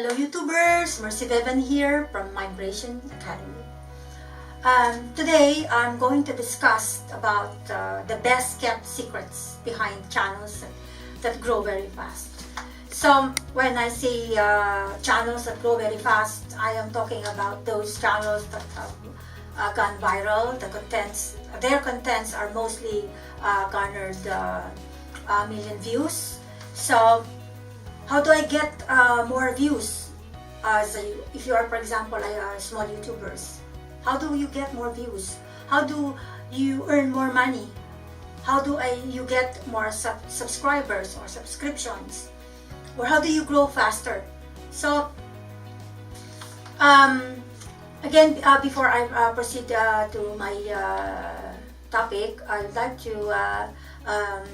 Hello YouTubers, Mercy Bevan here from Migration Academy. Today I'm going to discuss about the best kept secrets behind channels that grow very fast. So when I say channels that grow very fast, I am talking about those channels that have gone viral. Their contents are mostly garnered a million views. So how do I get more views? If you are, for example, small YouTubers, how do you get more views? How do you earn more money? How do you get more subscribers or subscriptions? Or how do you grow faster? So, again, before I proceed to my topic, I'd like to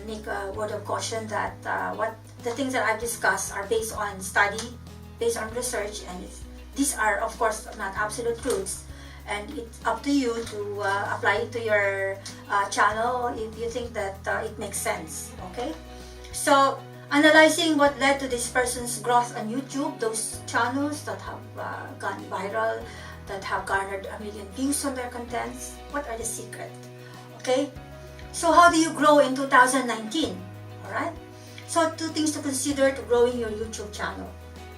make a word of caution that what the things that I've discussed are based on study, based on research, and these are of course not absolute truths, and it's up to you to apply it to your channel if you think that it makes sense. Okay, so analyzing what led to this person's growth on YouTube, those channels that have gone viral, that have garnered a million views on their contents, what are the secret? Okay, so how do you grow in 2019? Alright, so two things to consider to growing your YouTube channel.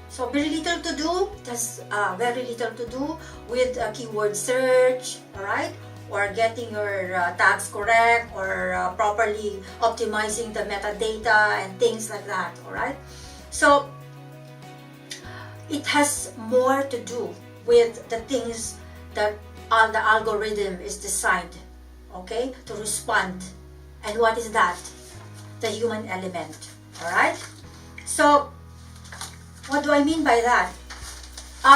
So very little to do, just very little to do with keyword search, alright, or getting your tags correct, or properly optimizing the metadata and things like that, alright. So it has more to do with the things that the algorithm is designed, okay, to respond. And what is that? The human element. Alright? So, what do I mean by that?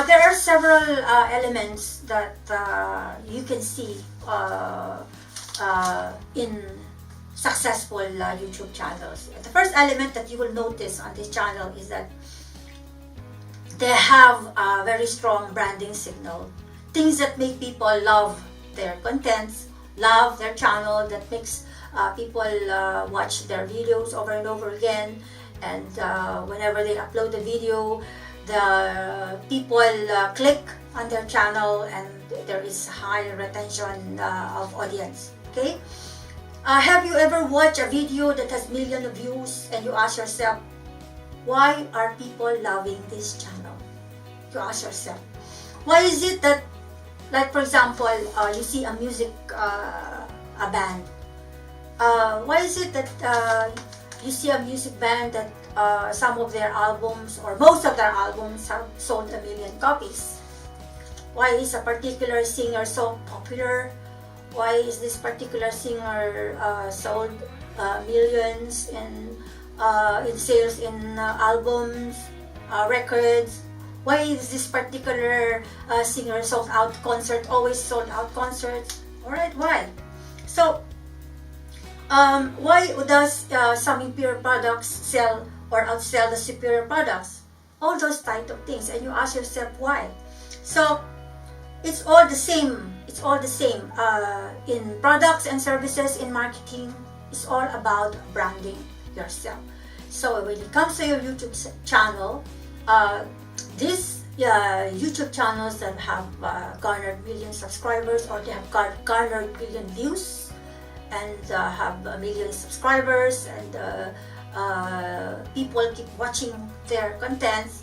There are several elements that you can see in successful YouTube channels. The first element that you will notice on this channel is that they have a very strong branding signal. Things that make people love their contents, love their channel, that makes people watch their videos over and over again, and whenever they upload a video, the people click on their channel, and there is high retention of audience. Okay, have you ever watched a video that has millions of views and you ask yourself, why are people loving this channel? You ask yourself, why is it that, like for example, you see a music a band. Why is it that you see a music band that some of their albums or most of their albums have sold 1 million copies? Why is a particular singer so popular? Why is this particular singer sold millions in sales in albums, records? Why is this particular singer sold out concert, always sold out concerts? Alright, why? So, why does some inferior products sell or outsell the superior products? All those type of things, and you ask yourself why. So, it's all the same. It's all the same in products and services, in marketing. It's all about branding yourself. So when it comes to your YouTube channel, these YouTube channels that have garnered million subscribers, or they have garnered million views, and have a million subscribers, and people keep watching their contents,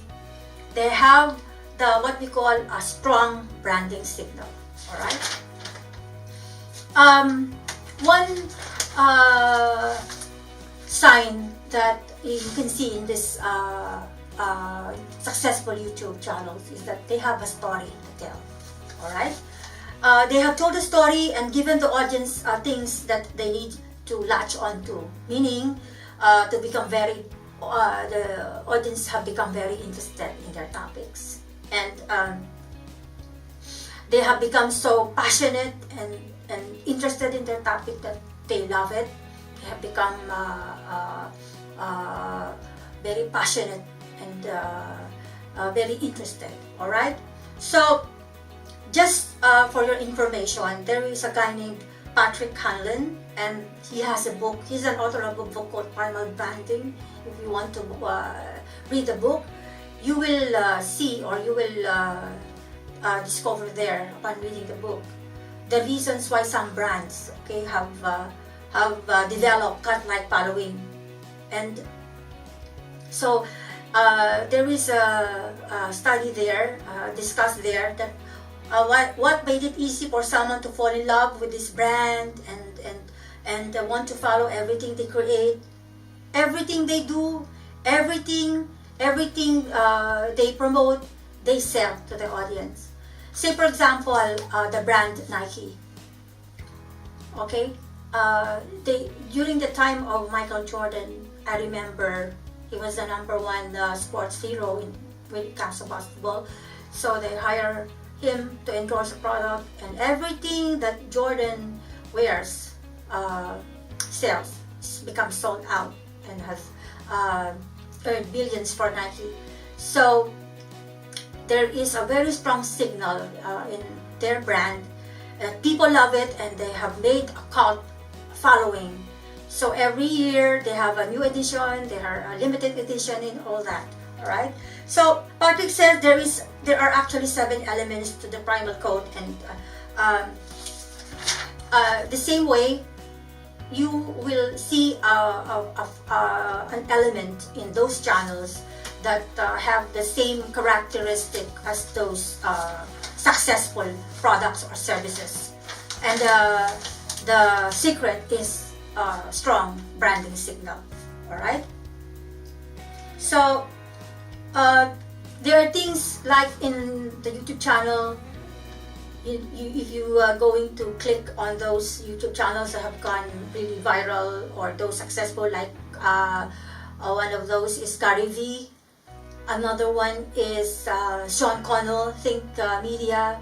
they have what we call a strong branding signal. Alright? One sign that you can see in this successful YouTube channels is that they have a story to tell. Alright? They have told a story and given the audience things that they need to latch on to, meaning to become very, the audience have become very interested in their topics, and they have become so passionate and interested in their topic that they love it. They have become very passionate and very interested. Alright? So, just for your information, there is a guy named Patrick Hanlon, and he has a book. He's an author of a book called Primal Branding. If you want to read the book, you will see, or you will discover there upon reading the book, the reasons why some brands, okay, have developed cult-like following. And so there is a study there, discussed there, that what made it easy for someone to fall in love with this brand and want to follow everything they create, everything they do, everything they promote, they sell to the audience. Say for example, the brand Nike. Okay, during the time of Michael Jordan, I remember he was the #1 sports hero when it comes to basketball. So they hire him to endorse a product, and everything that Jordan wears sells, becomes sold out, and has earned billions for Nike. So there is a very strong signal in their brand. People love it, and they have made a cult following. So every year they have a new edition, there are a limited edition and all that. Alright? So Patrick says there are actually 7 elements to the primal code, and the same way you will see an element in those channels that have the same characteristic as those successful products or services. And the secret is strong branding signal. Alright? So there are things like in the YouTube channel, if you are going to click on those YouTube channels that have gone really viral or those successful, like one of those is Gary V. Another one is Sean Connell, Think Media.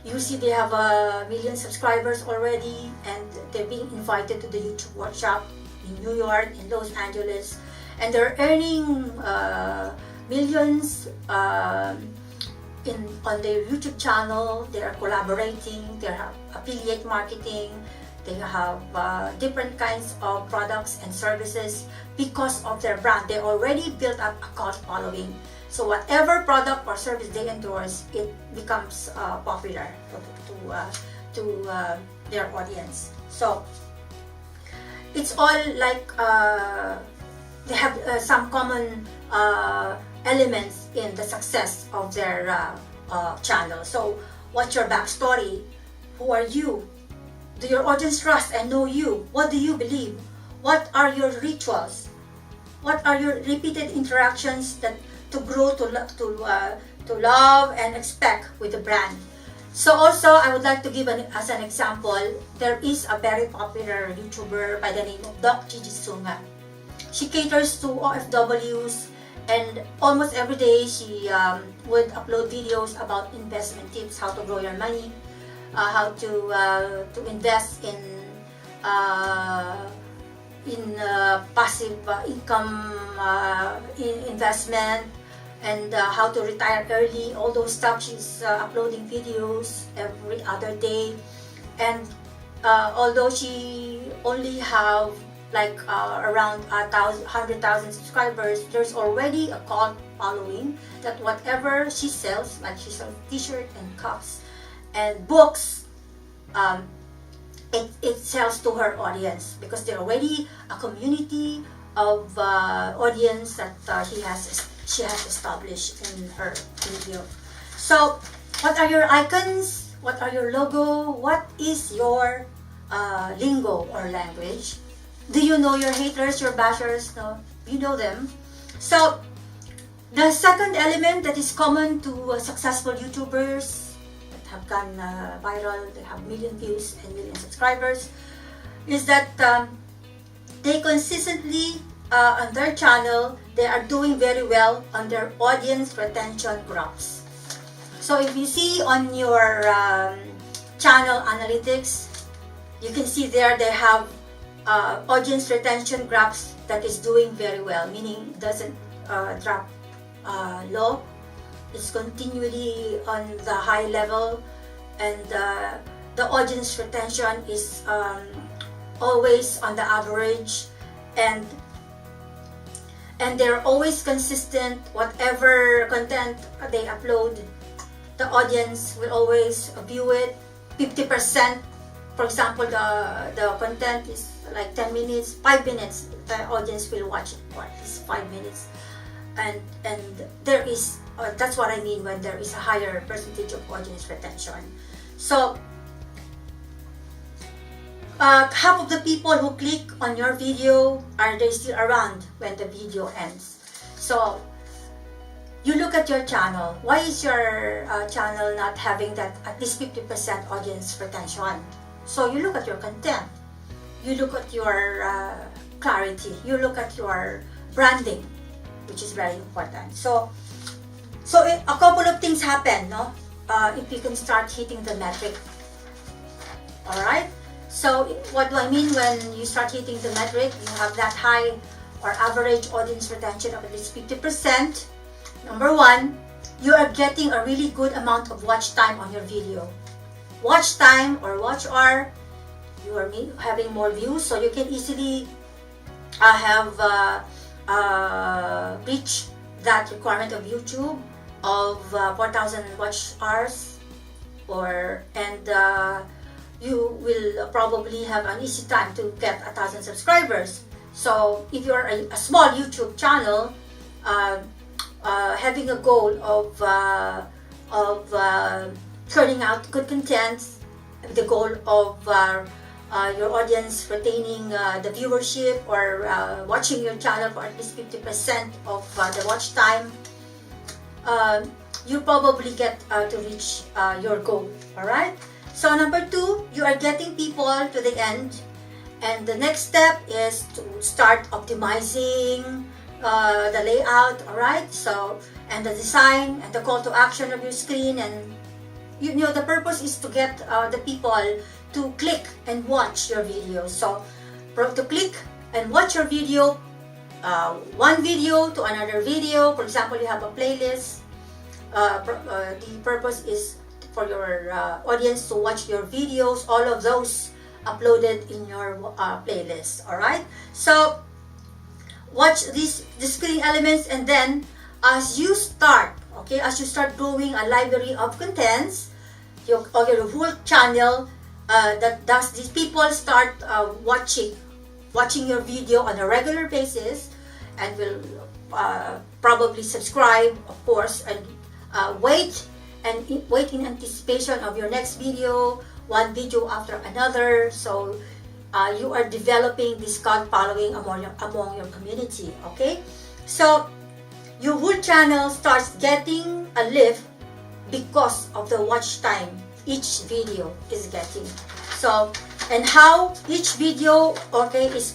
You see they have a million subscribers already, and they're being invited to the YouTube workshop in New York, in Los Angeles, and they're earning millions on their YouTube channel. They are collaborating, they have affiliate marketing, they have different kinds of products and services because of their brand. They already built up a cult following. So whatever product or service they endorse, it becomes popular to their audience. So it's all like they have some common elements in the success of their channel. So what's your backstory? Who are you? Do your audience trust and know you? What do you believe? What are your rituals? What are your repeated interactions that to grow to love and expect with the brand? So also, I would like to give as an example, there is a very popular YouTuber by the name of Doc Gigi Sunga. She caters to OFWs, and almost every day she would upload videos about investment tips, how to grow your money, how to invest in passive income investment, and how to retire early, all those stuff. She's uploading videos every other day, and although she only have like around 100,000 subscribers, there's already a cult following that whatever she sells, like she sells t-shirts and cups and books, it sells to her audience, because they're already a community of audience that she has established in her video. So what are your icons? What are your logo? What is your lingo or language? Do you know your haters, your bashers? No, you know them. So the second element that is common to successful YouTubers that have gone viral, they have million views and million subscribers, is that they consistently on their channel, they are doing very well on their audience retention graphs. So if you see on your channel analytics, you can see there they have audience retention graphs that is doing very well, meaning it doesn't drop low. It's continually on the high level, and the audience retention is always on the average, and and they're always consistent. Whatever content they upload, the audience will always view it. 50%, for example, the content is like 10 minutes, 5 minutes, the audience will watch it for at least 5 minutes. And there is, that's what I mean when there is a higher percentage of audience retention. So half of the people who click on your video, are they still around when the video ends? So you look at your channel. Why is your channel not having that at least 50% audience retention? So you look at your content, you look at your clarity, you look at your branding, which is very important. So a couple of things happen, no? If you can start hitting the metric. All right. So what do I mean when you start hitting the metric? You have that high or average audience retention of at least 50%. Number one, you are getting a really good amount of watch time on your video. Watch time or watch hour, you are having more views, so you can easily have reach that requirement of YouTube of 4,000 watch hours, and you will probably have an easy time to get 1,000 subscribers. So if you're a small YouTube channel, having a goal of turning out good content, the goal of your audience retaining the viewership or watching your channel for at least 50% of the watch time, you probably get to reach your goal. Alright? So number two, you are getting people to the end, and the next step is to start optimizing the layout, alright? So, and the design and the call to action of your screen, and you know the purpose is to get the people to click and watch your videos. So to click and watch your video, one video to another video. For example, you have a playlist. The purpose is for your audience to watch your videos, all of those uploaded in your playlist. Alright, so watch the screen elements, and then as you start growing a library of contents, your whole channel, these people start watching your video on a regular basis, and will probably subscribe, of course, and wait in anticipation of your next video, one video after another. So you are developing this cult following among your community. Okay, so your whole channel starts getting a lift because of the watch time each video is getting. So, and how each video, okay, is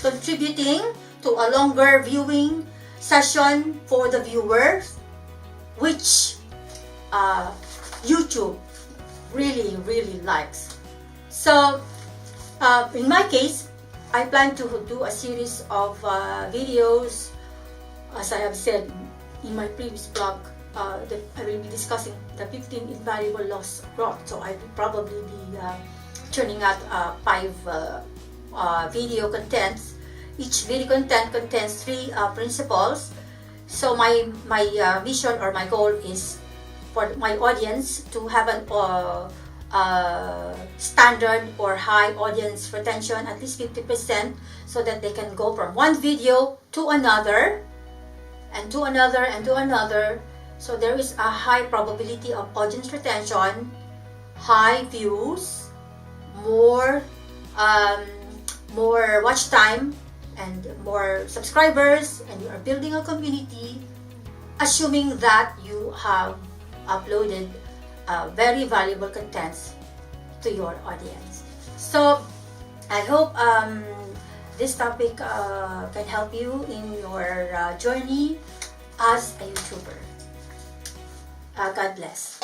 contributing to a longer viewing session for the viewers, which YouTube really likes. So in my case, I plan to do a series of videos, as I have said in my previous blog, that I will be discussing the 15 invaluable laws of growth. So I will probably be churning out 5 video contents. Each video content contains 3 principles. So my mission or my goal is for my audience to have an standard or high audience retention, at least 50%, so that they can go from one video to another, and to another, and to another. So there is a high probability of audience retention, high views, more watch time, and more subscribers, and you are building a community, assuming that you have uploaded very valuable contents to your audience. So I hope this topic can help you in your journey as a YouTuber. God bless.